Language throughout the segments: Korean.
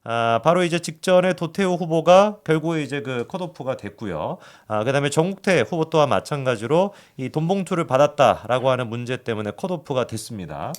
바로 이제 직전에 도태우 후보가 결국에 이제 그 컷오프가 됐고요. 그다음에 정국태 후보 또한 마찬가지로 이 돈봉투를 받았다라고 하는 문제 때문에 컷오프가 됐습니다.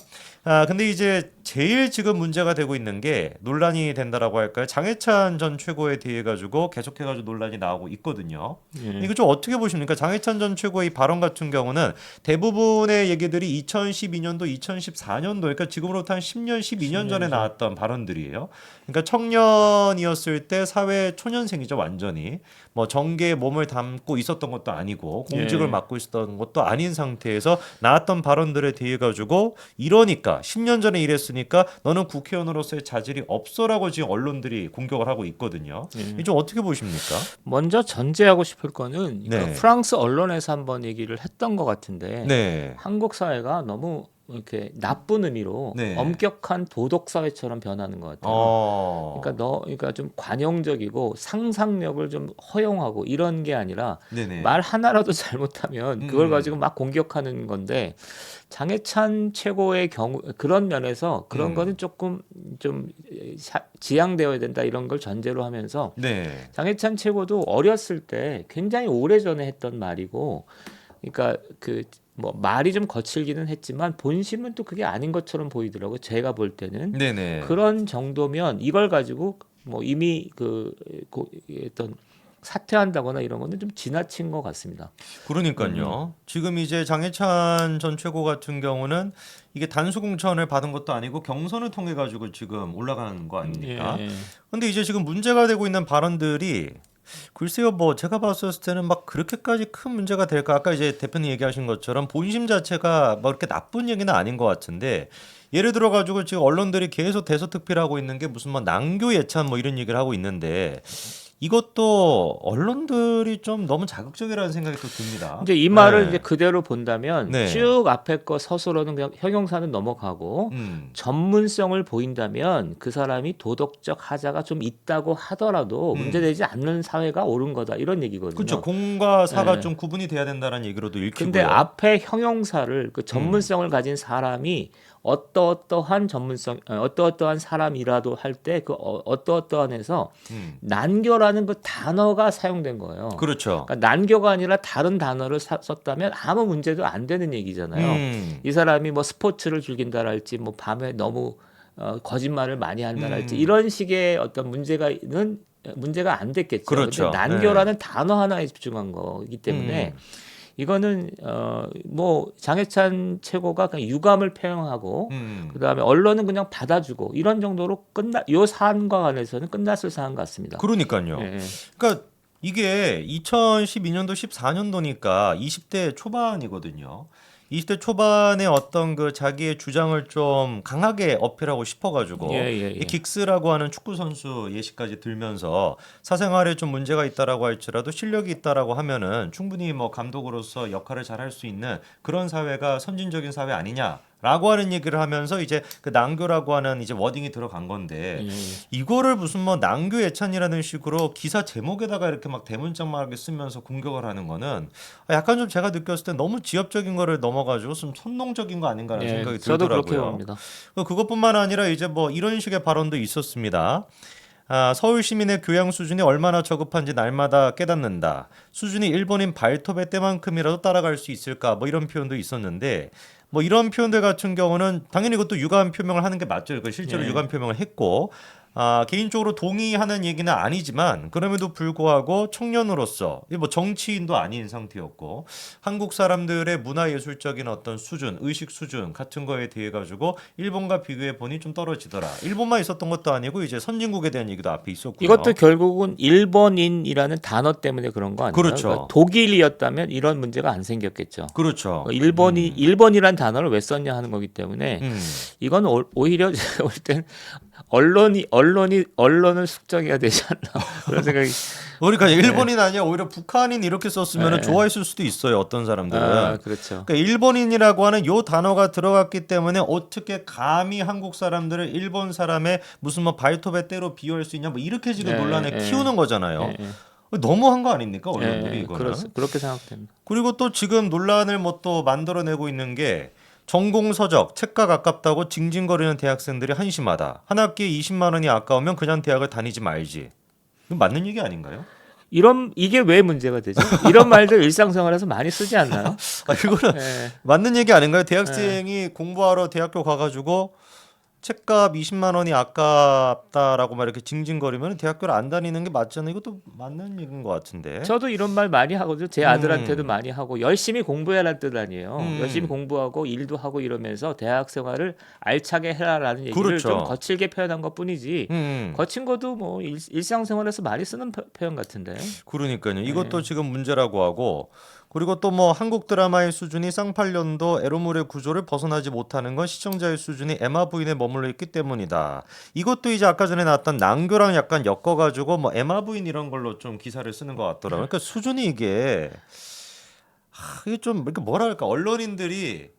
근데 이제 제일 지금 문제가 되고 있는 게 논란이 된다라고 할까요? 장해찬 전 최고에 대해 가지고 계속해가지고 논란이 나오고 있거든요. 예. 이거 좀 어떻게 보십니까? 장해찬 전 최고의 발언 같은 경우는 대부분의 얘기들이 2012년도, 2014년도, 그러니까 지금으로부터 한 10년, 12년 전에 10년 전. 나왔던 발언들이에요. 그러니까 청년이었을 때 사회 초년생이죠, 완전히. 뭐 정계에 몸을 담고 있었던 것도 아니고 공직을 예. 맡고 있었던 것도 아닌 상태에서 나왔던 발언들에 대해 가지고 이러니까 10년 전에 이랬으니까 너는 국회의원으로서의 자질이 없어라고 지금 언론들이 공격을 하고 있거든요. 예. 이게 좀 어떻게 보십니까? 먼저 전제하고 싶을 거는 네. 프랑스 언론에서 한번 얘기를 했던 것 같은데 네. 한국 사회가 너무 이렇게 나쁜 의미로 네. 엄격한 도덕 사회처럼 변하는 것 같아요. 그러니까 좀 관용적이고 상상력을 좀 허용하고 이런 게 아니라 네네. 말 하나라도 잘못하면 그걸 가지고 막 공격하는 건데 장해찬 최고의 경우 그런 면에서 그런 거는 조금 좀 지양되어야 된다 이런 걸 전제로 하면서 네. 장해찬 최고도 어렸을 때 굉장히 오래전에 했던 말이고 그러니까 그 뭐 말이 좀 거칠기는 했지만 본심은 또 그게 아닌 것처럼 보이더라고요. 제가 볼 때는 네네. 그런 정도면 이걸 가지고 뭐 이미 어떤 사퇴한다거나 이런 거는 좀 지나친 것 같습니다. 그러니까요. 지금 이제 장해찬 전 최고 같은 경우는 이게 단수 공천을 받은 것도 아니고 경선을 통해 가지고 지금 올라간 거 아닙니까? 예. 근데 이제 지금 문제가 되고 있는 발언들이 글쎄요, 뭐 제가 봤을 때는 막 그렇게까지 큰 문제가 될까? 아까 이제 대표님 얘기하신 것처럼 본심 자체가 뭐 그렇게 나쁜 얘기는 아닌 것 같은데 예를 들어 가지고 지금 언론들이 계속 대서특필하고 있는 게 무슨 뭐 낭교 예찬 뭐 이런 얘기를 하고 있는데 이것도 언론들이 좀 너무 자극적이라는 생각이 또 듭니다. 이제 이 말을 네. 이제 그대로 본다면 네. 쭉 앞에 거 서술어는 그냥 형용사는 넘어가고 전문성을 보인다면 그 사람이 도덕적 하자가 좀 있다고 하더라도 문제되지 않는 사회가 옳은 거다 이런 얘기거든요. 그렇죠. 공과 사가 예. 좀 구분이 돼야 된다는 얘기로도 읽히고요. 근데 앞에 형용사를 그 전문성을 가진 사람이 어떠어떠한 전문성, 어떠어떠한 사람이라도 할 때 그 어떠어떠한에서 난교라는 그 단어가 사용된 거예요. 그렇죠. 그러니까 난교가 아니라 다른 단어를 썼다면 아무 문제도 안 되는 얘기잖아요. 이 사람이 뭐 스포츠를 즐긴다랄지 뭐 밤에 너무 거짓말을 많이 한다랄지 이런 식의 어떤 문제가 안 됐겠죠. 그렇죠. 근데 난교라는 단어 하나에 집중한 거이기 때문에 이거는 뭐 장해찬 최고가 그냥 유감을 표명하고 그다음에 언론은 그냥 받아주고 이런 정도로 요 사안과 관해서는 끝났을 사안 같습니다. 그러니까요. 예. 그러니까 이게 2012년도 14년도니까 20대 초반이거든요. 20대 초반에 어떤 그 자기의 주장을 좀 강하게 어필하고 싶어가지고 예. 이 긱스라고 하는 축구 선수 예시까지 들면서 사생활에 좀 문제가 있다라고 할지라도 실력이 있다라고 하면은 충분히 뭐 감독으로서 역할을 잘 할 수 있는 그런 사회가 선진적인 사회 아니냐. 라고 하는 얘기를 하면서 이제 그 낭교라고 하는 이제 워딩이 들어간 건데 이거를 무슨 뭐 낭교 예찬이라는 식으로 기사 제목에다가 이렇게 막 대문짝만하게 쓰면서 공격을 하는 거는 약간 좀 제가 느꼈을 때 너무 지엽적인 거를 넘어가지고 좀 선동적인 거 아닌가라는 생각이 저도 들더라고요. 그렇게 봅니다. 그것뿐만 아니라 이제 뭐 이런 식의 발언도 있었습니다. 서울 시민의 교양 수준이 얼마나 저급한지 날마다 깨닫는다. 수준이 일본인 발톱의 때만큼이라도 따라갈 수 있을까? 뭐 이런 표현도 있었는데 뭐 이런 표현들 같은 경우는 당연히 이것도 유감 표명을 하는 게 맞죠. 그 실제로 예. 유감 표명을 했고 개인적으로 동의하는 얘기는 아니지만 그럼에도 불구하고 청년으로서 뭐 정치인도 아닌 상태였고 한국 사람들의 문화예술적인 어떤 수준, 의식 수준 같은 거에 대해 가지고 일본과 비교해 보니 좀 떨어지더라. 일본만 있었던 것도 아니고 이제 선진국에 대한 얘기도 앞에 있었고요. 이것도 결국은 일본인이라는 단어 때문에 그런 거 아니에요? 그렇죠. 그러니까 독일이었다면 이런 문제가 안 생겼겠죠. 그렇죠. 일본이란 단어를 왜 썼냐 하는 거기 때문에 이건 오히려 제가 볼 때는 언론을 숙정해야 되지 않나 그런 생각이. 그러니까 일본인 아니야 오히려 북한인 이렇게 썼으면 네. 좋아했을 수도 있어요. 어떤 사람들은. 그렇죠. 그러니까 일본인이라고 하는 요 단어가 들어갔기 때문에 어떻게 감히 한국 사람들을 일본 사람의 무슨 뭐 발톱의 때로 비유할 수 있냐 뭐 이렇게 지금 논란을 키우는 거잖아요. 너무한 거 아닙니까 언론들이 이거는. 그렇게 생각됩니다. 그리고 또 지금 논란을 뭐 또 만들어내고 있는 게 전공 서적, 책값 아깝다고 징징거리는 대학생들이 한심하다. 한 학기에 20만 원이 아까우면 그냥 대학을 다니지 말지. 이거 맞는 얘기 아닌가요? 이게 왜 문제가 되죠? 이런 말들 일상생활에서 많이 쓰지 않나요? 이거는 예. 맞는 얘기 아닌가요? 대학생이 공부하러 대학교 가가지고 책값 20만 원이 아깝다라고 막 이렇게 징징거리면 대학교를 안 다니는 게 맞잖아요. 이것도 맞는 얘기인 것 같은데. 저도 이런 말 많이 하거든요. 제 아들한테도 많이 하고 열심히 공부해라는 뜻 아니에요. 음. 열심히 공부하고 일도 하고 이러면서 대학 생활을 알차게 해라라는 얘기를 그렇죠. 좀 거칠게 표현한 것뿐이지. 거친 것도 뭐 일상생활에서 많이 쓰는 표현 같은데. 그러니까요. 이것도 지금 문제라고 하고 그리고 또 뭐 한국 드라마의 수준이 쌍팔년도 에로물의 구조를 벗어나지 못하는 건 시청자의 수준이 에마 부인에 머물러 있기 때문이다. 이것도 이제 아까 전에 나왔던 난교랑 약간 엮어가지고 뭐 에마 부인 이런 걸로 좀 기사를 쓰는 것 같더라고요. 그러니까 수준이 이게 좀 이렇게 뭐랄까 언론인들이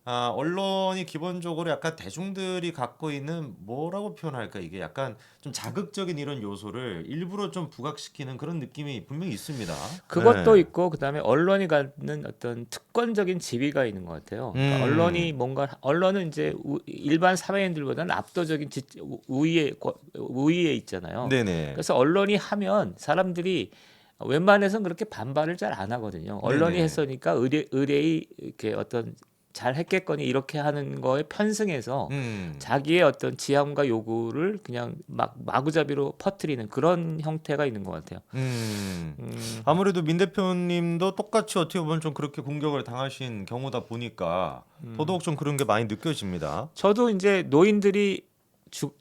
언론이 기본적으로 약간 대중들이 갖고 있는 뭐라고 표현할까 이게 약간 좀 자극적인 이런 요소를 일부러 좀 부각시키는 그런 느낌이 분명히 있습니다. 그것도 네. 있고 그다음에 언론이 갖는 어떤 특권적인 지위가 있는 것 같아요. 그러니까 언론은 이제 일반 사회인들보다는 압도적인 우위에 있잖아요. 네네. 그래서 언론이 하면 사람들이 웬만해서는 그렇게 반발을 잘 안 하거든요. 언론이 네네. 했으니까 의뢰의 이렇게 어떤 잘 했겠거니 이렇게 하는 거에 편승해서 자기의 어떤 지향과 요구를 그냥 막 마구잡이로 퍼뜨리는 그런 형태가 있는 것 같아요. 아무래도 민 대표님도 똑같이 어떻게 보면 좀 그렇게 공격을 당하신 경우다 보니까 더더욱 좀 그런 게 많이 느껴집니다. 저도 이제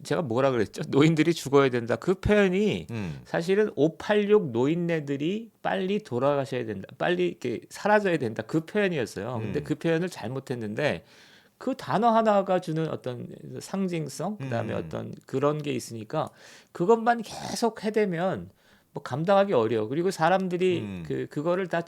제가 뭐라 그랬죠? 노인들이 죽어야 된다. 그 표현이 사실은 586 노인네들이 빨리 돌아가셔야 된다. 빨리 이렇게 사라져야 된다. 그 표현이었어요. 근데 그 표현을 잘못했는데 그 단어 하나가 주는 어떤 상징성, 그다음에 어떤 그런 게 있으니까 그것만 계속 해대면 뭐 감당하기 어려워. 그리고 사람들이 그거를 다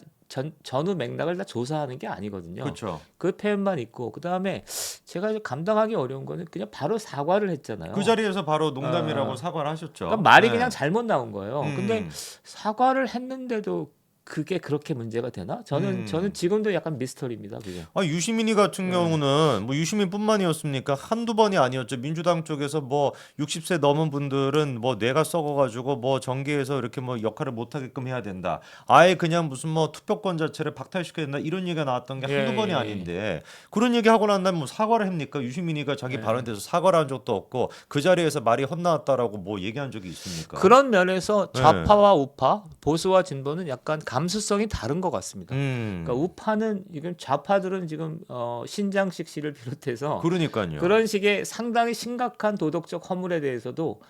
전후 맥락을 다 조사하는 게 아니거든요. 그렇죠. 그 표현만 있고 그다음에 제가 이제 감당하기 어려운 거는 그냥 바로 사과를 했잖아요. 그 자리에서 바로 농담이라고 사과를 하셨죠. 그러니까 말이 네. 그냥 잘못 나온 거예요. 근데 사과를 했는데도 그게 그렇게 문제가 되나? 저는 지금도 약간 미스터리입니다. 그게. 유시민이 같은 경우는 뭐 유시민뿐만이었습니까? 한두 번이 아니었죠. 민주당 쪽에서 뭐 60세 넘은 분들은 뭐 뇌가 썩어가지고 뭐 정계에서 이렇게 뭐 역할을 못하게끔 해야 된다. 아예 그냥 무슨 뭐 투표권 자체를 박탈시켜야 된다. 이런 얘기가 나왔던 게 한두 번이 아닌데 그런 얘기 하고 난 다음에 뭐 사과를 합니까? 유시민이가 자기 발언에 대해서 사과를 한 적도 없고 그 자리에서 말이 헛나왔다라고 뭐 얘기한 적이 있습니까? 그런 면에서 좌파와 우파, 보수와 진보는 약간 감수성이 다른 것 같습니다. 그러니까 우파는 지금 좌파들은 지금 신장식 씨를 비롯해서 그러니까요. 그런 식의 상당히 심각한 도덕적 허물에 대해서도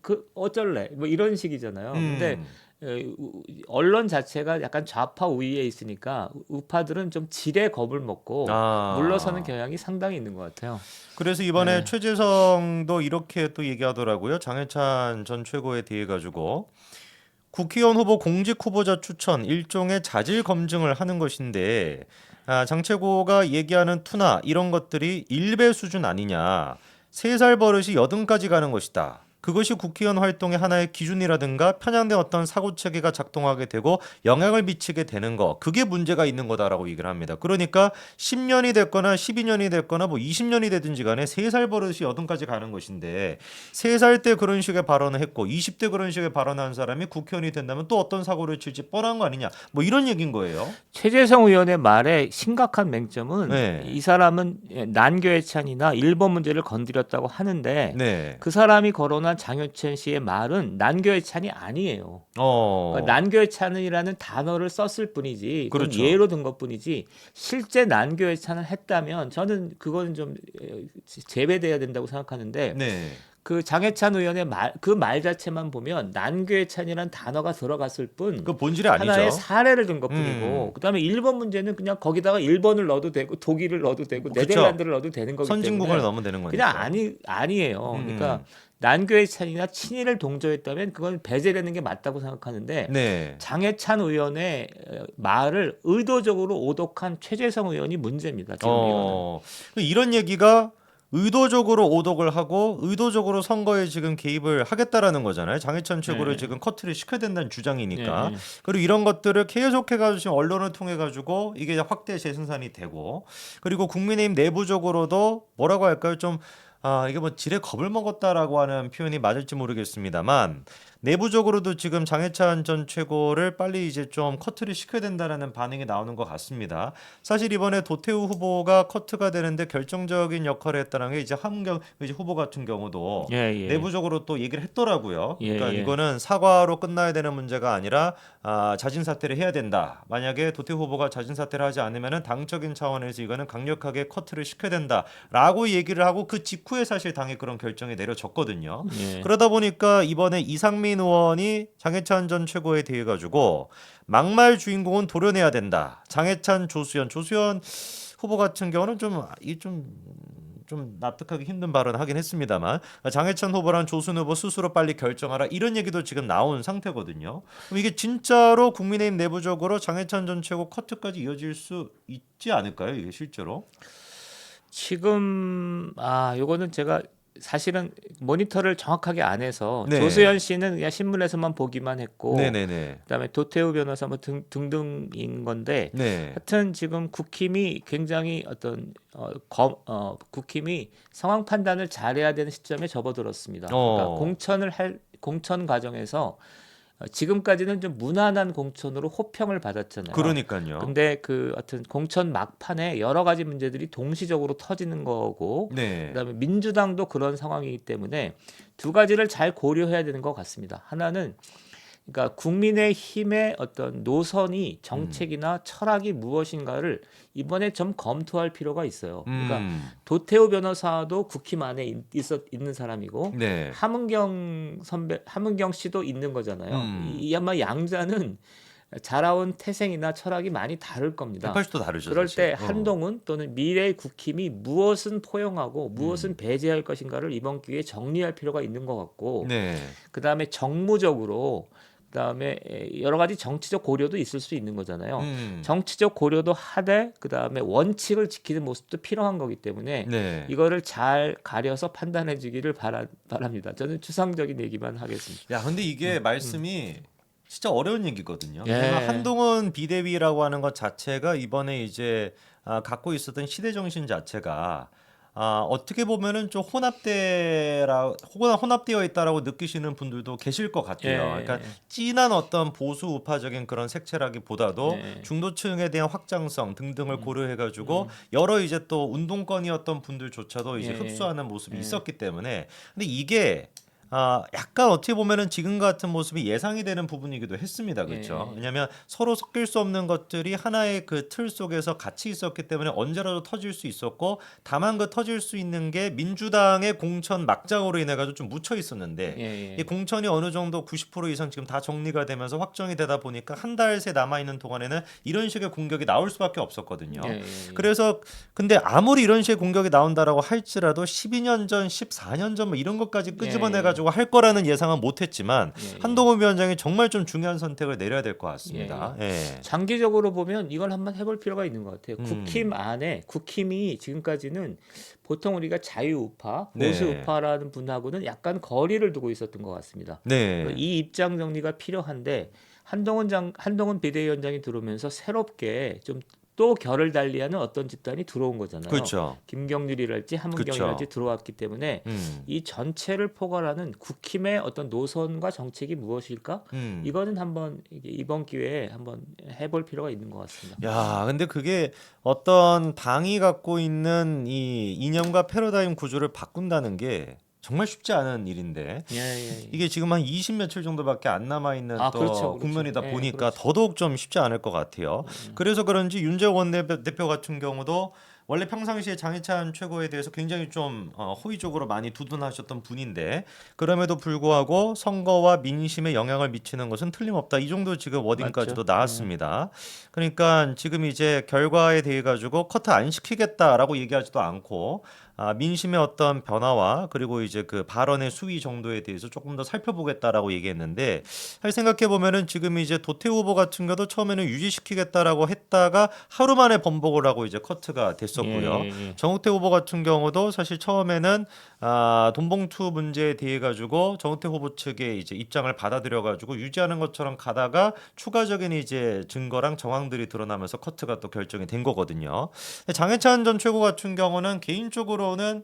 그 어쩔래 뭐 이런 식이잖아요. 근데 언론 자체가 약간 좌파 우위에 있으니까 우파들은 좀 지레 겁을 먹고 물러서는 경향이 상당히 있는 것 같아요. 그래서 이번에 최재성도 이렇게 또 얘기하더라고요. 장해찬 전 최고에 대해 가지고 국회의원 후보 공직 후보자 추천 일종의 자질 검증을 하는 것인데 장 최고가 얘기하는 투나 이런 것들이 일배 수준 아니냐. 3살 버릇이 80까지 가는 것이다. 그것이 국회의원 활동의 하나의 기준이라든가 편향된 어떤 사고 체계가 작동하게 되고 영향을 미치게 되는 거 그게 문제가 있는 거다라고 얘기를 합니다. 그러니까 10년이 됐거나 12년이 됐거나 뭐 20년이 되든지 간에 3살 버릇이 80까지 가는 것인데 3살 때 그런 식의 발언을 했고 20대 그런 식의 발언한 사람이 국회의원이 된다면 또 어떤 사고를 칠지 뻔한 거 아니냐 뭐 이런 얘기인 거예요. 최재성 의원의 말에 심각한 맹점은 네. 이 사람은 난교해찬이나 일본 문제를 건드렸다고 하는데 네. 그 사람이 거론한 장효찬 씨의 말은 난교해찬이 아니에요. 그러니까 난교해찬이라는 단어를 썼을 뿐이지 그건 그렇죠. 예로 든 것뿐이지 실제 난교해찬을 했다면 저는 그거는 좀 제외돼야 된다고 생각하는데 네. 그 장해찬 의원의 그 말 자체만 보면 난교해찬이라는 단어가 들어갔을 뿐 그 본질이 아니죠. 하나의 사례를 든 것뿐이고 그다음에 일본 문제는 그냥 거기다가 일본을 넣어도 되고 독일을 넣어도 되고 그쵸. 네덜란드를 넣어도 되는 거기 선진국을 때문에 넣으면 되는 거니까. 그냥 아니에요. 그러니까 난교해찬이나 친일을 동조했다면 그건 배제되는 게 맞다고 생각하는데 네. 장해찬 의원의 말을 의도적으로 오독한 최재성 의원이 문제입니다. 지금 이거는. 이런 얘기가 의도적으로 오독을 하고 의도적으로 선거에 지금 개입을 하겠다라는 거잖아요. 장해찬 최고를 네. 지금 커트를 시켜야 된다는 주장이니까. 네. 그리고 이런 것들을 계속해가지고 지금 언론을 통해가지고 이게 확대 재생산이 되고, 그리고 국민의힘 내부적으로도 뭐라고 할까요? 좀 이게 뭐 지레 겁을 먹었다라고 하는 표현이 맞을지 모르겠습니다만, 내부적으로도 지금 장해찬 전 최고를 빨리 이제 좀 커트를 시켜야 된다라는 반응이 나오는 것 같습니다. 사실 이번에 도태우 후보가 커트가 되는데 결정적인 역할을 했다는 게 이제 함경 이제 후보 같은 경우도 예, 예. 내부적으로 또 얘기를 했더라고요. 예, 그러니까 예. 이거는 사과로 끝나야 되는 문제가 아니라 자진 사퇴를 해야 된다. 만약에 도태우 후보가 자진 사퇴를 하지 않으면은 당적인 차원에서 이거는 강력하게 커트를 시켜야 된다라고 얘기를 하고 그 직후에 사실 당에 그런 결정이 내려졌거든요. 예. 그러다 보니까 이번에 이상민 의원이 장해찬 전 최고에 대해 가지고 막말 주인공은 도려내야 된다. 장해찬, 조수현 후보 같은 경우는 좀 납득하기 힘든 발언을 하긴 했습니다만, 장해찬 후보랑 조수현 후보 스스로 빨리 결정하라 이런 얘기도 지금 나온 상태거든요. 그럼 이게 진짜로 국민의힘 내부적으로 장해찬 전 최고 커트까지 이어질 수 있지 않을까요? 이게 실제로? 지금 요거는 제가 사실은 모니터를 정확하게 안 해서 네. 조수현 씨는 그냥 신문에서만 보기만 했고 네네네. 그다음에 도태우 변호사 뭐 등등인 건데 네. 하여튼 지금 국힘이 굉장히 어떤 국힘이 상황 판단을 잘해야 되는 시점에 접어들었습니다. 그러니까 공천 과정에서 지금까지는 좀 무난한 공천으로 호평을 받았잖아요. 그러니까요. 근데 그 하여튼 공천 막판에 여러 가지 문제들이 동시적으로 터지는 거고 네. 그다음에 민주당도 그런 상황이기 때문에 두 가지를 잘 고려해야 되는 것 같습니다. 하나는 그러니까 국민의힘의 어떤 노선이 정책이나 철학이 무엇인가를 이번에 좀 검토할 필요가 있어요. 그러니까 도태우 변호사도 국힘 안에 있는 사람이고 네. 함은경 씨도 있는 거잖아요. 이 아마 양자는 자라온 태생이나 철학이 많이 다를 겁니다. 180도 다르죠. 그럴 사실. 때 한동훈 또는 미래의 국힘이 무엇은 포용하고 무엇은 배제할 것인가를 이번 기회에 정리할 필요가 있는 것 같고 네. 그다음에 정무적으로 그다음에 여러 가지 정치적 고려도 있을 수 있는 거잖아요. 정치적 고려도 하되 그다음에 원칙을 지키는 모습도 필요한 거기 때문에 네. 이거를 잘 가려서 판단해 주기를 바랍니다. 저는 추상적인 얘기만 하겠습니다. 야, 근데 이게 말씀이 진짜 어려운 얘기거든요. 예. 왜냐면 한동훈 비대위라고 하는 것 자체가 이번에 이제 갖고 있었던 시대 정신 자체가 어떻게 보면은 좀 혼합되어 있다라고 느끼시는 분들도 계실 것 같아요. 예. 그러니까 진한 어떤 보수 우파적인 그런 색채라기보다도 예. 중도층에 대한 확장성 등등을 고려해가지고 여러 이제 또 운동권이었던 분들조차도 이제 예. 흡수하는 모습이 예. 있었기 때문에, 근데 이게 약간 어떻게 보면은 지금 같은 모습이 예상이 되는 부분이기도 했습니다. 그렇죠? 예. 왜냐하면 서로 섞일 수 없는 것들이 하나의 그 틀 속에서 같이 있었기 때문에 언제라도 터질 수 있었고, 다만 그 터질 수 있는 게 민주당의 공천 막장으로 인해 가지고 좀 묻혀 있었는데, 예. 이 공천이 어느 정도 90% 이상 지금 다 정리가 되면서 확정이 되다 보니까 한 달 새 남아 있는 동안에는 이런 식의 공격이 나올 수밖에 없었거든요. 예. 그래서 근데 아무리 이런 식의 공격이 나온다라고 할지라도 12년 전, 14년 전 뭐 이런 것까지 끄집어내 가지고 할 거라는 예상은 못했지만 한동훈 위원장이 정말 좀 중요한 선택을 내려야 될 것 같습니다. 예. 장기적으로 보면 이걸 한번 해볼 필요가 있는 것 같아요. 국힘 안에 국힘이 지금까지는 보통 우리가 자유우파, 네. 보수우파라는 분하고는 약간 거리를 두고 있었던 것 같습니다. 네. 이 입장 정리가 필요한데 한동훈 비대위원장이 들어오면서 새롭게 좀 또 결을 달리하는 어떤 집단이 들어온 거잖아요. 그렇죠. 김경률이랄지 함은경이랄지 그렇죠. 들어왔기 때문에 이 전체를 포괄하는 국힘의 어떤 노선과 정책이 무엇일까? 이거는 한번 이번 기회에 한번 해볼 필요가 있는 것 같습니다. 야, 근데 그게 어떤 당이 갖고 있는 이 이념과 패러다임 구조를 바꾼다는 게 정말 쉽지 않은 일인데, 예. 이게 지금 한 20 며칠 정도밖에 안 남아 있는 또 그렇죠. 국면이다 예, 보니까 그렇죠. 더더욱 좀 쉽지 않을 것 같아요. 그래서 그런지 윤재원 대표 같은 경우도 원래 평상시에 장해찬 최고에 대해서 굉장히 좀 호의적으로 많이 두둔하셨던 분인데, 그럼에도 불구하고 선거와 민심에 영향을 미치는 것은 틀림없다, 이 정도 지금 워딩까지도 맞죠. 나왔습니다. 그러니까 지금 이제 결과에 대해 가지고 커트 안 시키겠다라고 얘기하지도 않고 민심의 어떤 변화와 그리고 이제 그 발언의 수위 정도에 대해서 조금 더 살펴보겠다라고 얘기했는데 사실 생각해 보면은 지금 이제 도태 후보 같은 경우도 처음에는 유지시키겠다라고 했다가 하루 만에 번복을 하고 이제 커트가 됐었고요. 정우택 후보 같은 경우도 사실 처음에는 돈봉투 문제에 대해 가지고 정우택 후보 측의 이제 입장을 받아들여 가지고 유지하는 것처럼 가다가 추가적인 이제 증거랑 정황들이 드러나면서 커트가 또 결정이 된 거거든요. 장해찬 전 최고 같은 경우는 개인적으로는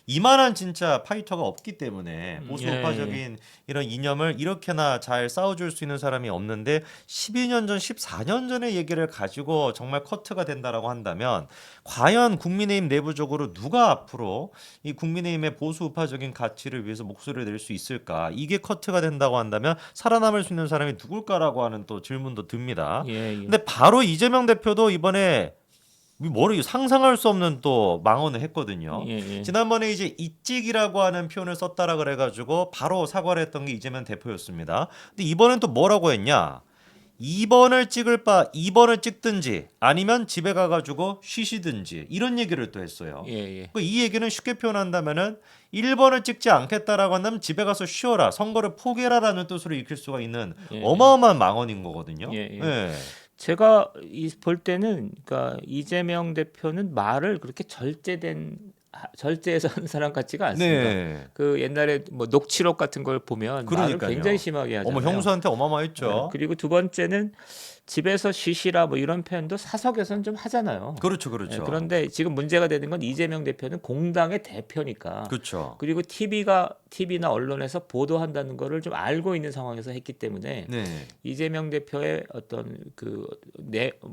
이만한 진짜 파이터가 없기 때문에 보수 우파적인 이런 이념을 이렇게나 잘 싸워줄 수 있는 사람이 없는데 12년 전, 14년 전의 얘기를 가지고 정말 커트가 된다라고 한다면 과연 국민의힘 내부적으로 누가 앞으로 이 국민의힘의 보수 우파적인 가치를 위해서 목소리를 낼 수 있을까? 이게 커트가 된다고 한다면 살아남을 수 있는 사람이 누굴까라고 하는 또 질문도 듭니다. 근데 바로 이재명 대표도 이번에 뭐를 상상할 수 없는 또 망언을 했거든요. 지난번에 이제 이찍이라고 하는 표현을 썼다라 그래가지고 바로 사과를 했던 게 이재명 대표였습니다. 근데 이번엔 또 뭐라고 했냐? 2번을 찍을 바 2번을 찍든지 아니면 집에 가가지고 쉬시든지 이런 얘기를 또 했어요. 이 얘기는 쉽게 표현한다면은 1번을 찍지 않겠다라고 한다면 집에 가서 쉬어라, 선거를 포기해라라는 뜻으로 읽힐 수가 있는 어마어마한 망언인 거거든요. 제가 볼 때는 그러니까 이재명 대표는 말을 그렇게 절제해서 하는 사람 같지가 않습니다. 그 옛날에 뭐 녹취록 같은 걸 보면 말을 굉장히 심하게 하잖아요. 형수한테 어마어마했죠. 그리고 두 번째는 집에서 쉬시라 뭐 이런 표현도 사석에서는 좀 하잖아요. 그렇죠. 그런데 지금 문제가 되는 건 이재명 대표는 공당의 대표니까. 그리고 TV나 언론에서 보도한다는 거를 좀 알고 있는 상황에서 했기 때문에 이재명 대표의 어떤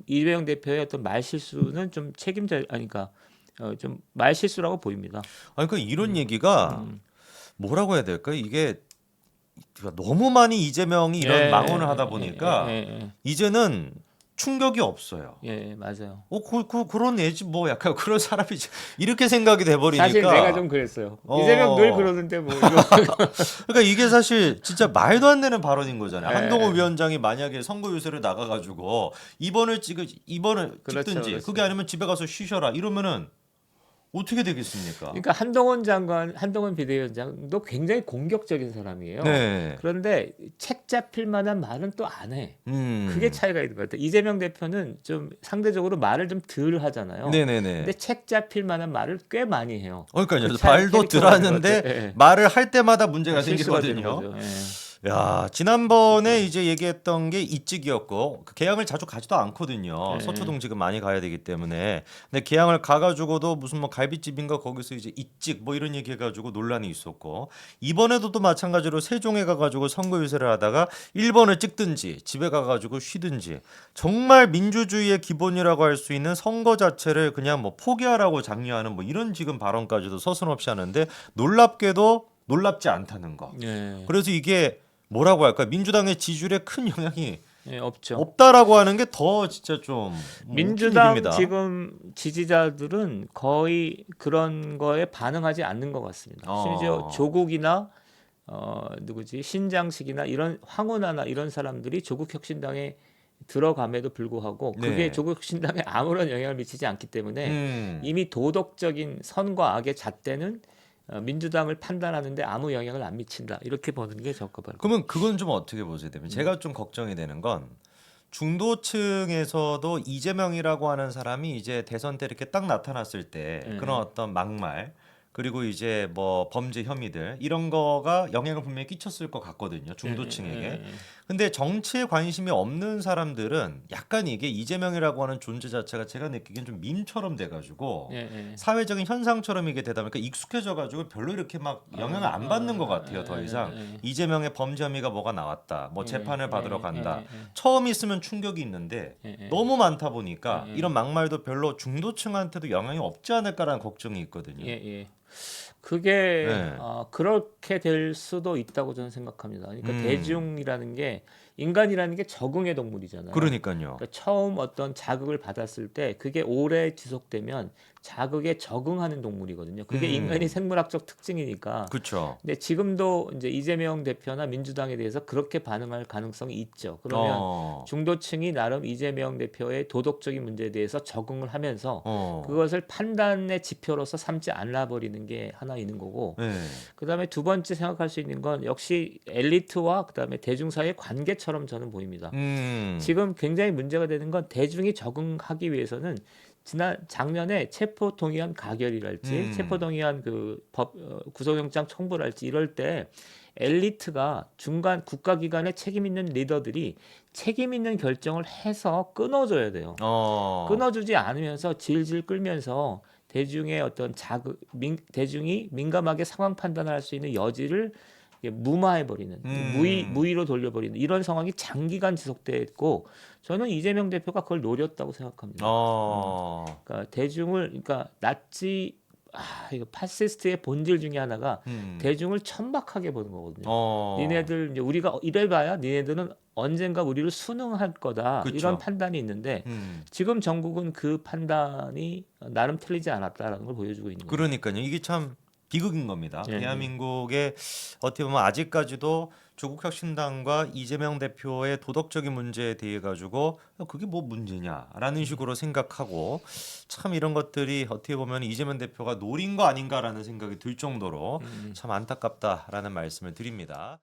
이재명 대표의 어떤 말실수는 좀 그러니까 좀 말실수라고 보입니다. 그러니까 이런 얘기가 뭐라고 해야 될까? 이게 너무 많이 이재명이 이런 망언을 하다 보니까 이제는 충격이 없어요. 맞아요. 그런 애지 뭐 약간 그런 사람이지 이렇게 생각이 돼버리니까. 사실 내가 좀 그랬어요. 이재명 늘 그러는데 뭐. 그러니까 이게 사실 진짜 말도 안 되는 발언인 거잖아요. 한동훈 위원장이 만약에 선거 유세를 나가가지고 2번을 찍든지 그게 아니면 집에 가서 쉬셔라 이러면은 어떻게 되겠습니까? 그러니까 한동훈 비대위원장도 굉장히 공격적인 사람이에요. 그런데 책 잡힐 만한 말은 또 안 해. 그게 차이가 있는 것 같아요. 이재명 대표는 좀 상대적으로 말을 좀 덜 하잖아요. 근데 책 잡힐 만한 말을 꽤 많이 해요. 그러니까요. 말도 덜 하는데 말을 할 때마다 문제가 생기거든요. 야, 지난번에 이제 얘기했던 게 이찍이었고 그 개항을 자주 가지도 않거든요. 서초동 지금 많이 가야 되기 때문에. 근데 개항을 가가지고도 무슨 뭐 갈비집인가 거기서 이제 이찍 뭐 이런 얘기 해가지고 논란이 있었고 이번에도 또 마찬가지로 세종에 가가지고 선거 유세를 하다가 1번을 찍든지 집에 가가지고 쉬든지 정말 민주주의의 기본이라고 할 수 있는 선거 자체를 그냥 뭐 포기하라고 장려하는 뭐 이런 지금 발언까지도 서슴없이 하는데 놀랍게도 놀랍지 않다는 거. 그래서 이게 뭐라고 할까? 민주당의 지지율에 큰 영향이 없다라고 하는 게 더 진짜 좀 민주당 일입니다. 지금 지지자들은 거의 그런 거에 반응하지 않는 것 같습니다. 심지어 조국이나 신장식이나 이런 황운하나 이런 사람들이 조국혁신당에 들어감에도 불구하고 그게 조국혁신당에 아무런 영향을 미치지 않기 때문에 이미 도덕적인 선과 악의 잣대는 민주당을 판단하는데 아무 영향을 안 미친다 이렇게 보는 게 적합할. 그러면 그건 좀 어떻게 보세요? 되면 제가 좀 걱정이 되는 건 중도층에서도 이재명이라고 하는 사람이 이제 대선 때 이렇게 딱 나타났을 때 그런 어떤 막말 그리고 이제 뭐 범죄 혐의들 이런 거가 영향을 분명히 끼쳤을 것 같거든요. 중도층에게. 근데 정치에 관심이 없는 사람들은 약간 이게 이재명이라고 하는 존재 자체가 제가 느끼기엔 좀 밈처럼 돼가지고 사회적인 현상처럼 이게 되다 보니까 익숙해져가지고 별로 이렇게 막 영향을 안 받는 것 같아요. 더 이상 이재명의 범죄 혐의가 뭐가 나왔다, 뭐 재판을 받으러 간다. 처음 있으면 충격이 있는데 너무 많다 보니까 이런 막말도 별로 중도층한테도 영향이 없지 않을까라는 걱정이 있거든요. 그게 네. 그렇게 될 수도 있다고 저는 생각합니다. 그러니까 대중이라는 게 인간이라는 게 적응의 동물이잖아요. 그러니까요. 그러니까 처음 어떤 자극을 받았을 때 그게 오래 지속되면 자극에 적응하는 동물이거든요. 그게 인간의 생물학적 특징이니까. 그렇죠. 근데 지금도 이제 이재명 대표나 민주당에 대해서 그렇게 반응할 가능성이 있죠. 그러면 중도층이 나름 이재명 대표의 도덕적인 문제에 대해서 적응을 하면서 그것을 판단의 지표로서 삼지 않아 버리는 게 하나 있는 거고. 네. 그다음에 두 번째 생각할 수 있는 건 역시 엘리트와 그다음에 대중 사이의 관계처럼 저는 보입니다. 지금 굉장히 문제가 되는 건 대중이 적응하기 위해서는 작년에 체포동의안 가결이랄지 체포동의안 그 법 구속영장 청구랄지 이럴 때 엘리트가 중간 국가기관의 책임 있는 리더들이 책임 있는 결정을 해서 끊어줘야 돼요. 끊어주지 않으면서 질질 끌면서 대중의 어떤 대중이 민감하게 상황 판단을 할 수 있는 여지를 무마해버리는 무의로 돌려버리는 이런 상황이 장기간 지속됐고 저는 이재명 대표가 그걸 노렸다고 생각합니다. 그러니까 대중을 그러니까 이거 파시스트의 본질 중에 하나가 대중을 천박하게 보는 거거든요. 니네들 이제 우리가 이래봐야 니네들은 언젠가 우리를 수능할 거다 그쵸. 이런 판단이 있는데 지금 정국은 그 판단이 나름 틀리지 않았다라는 걸 보여주고 있는 거죠. 그러니까요. 이게 참 비극인 겁니다. 대한민국의 어떻게 보면 아직까지도 조국혁신당과 이재명 대표의 도덕적인 문제에 대해 가지고 그게 뭐 문제냐라는 식으로 생각하고 참 이런 것들이 어떻게 보면 이재명 대표가 노린 거 아닌가라는 생각이 들 정도로 참 안타깝다라는 말씀을 드립니다.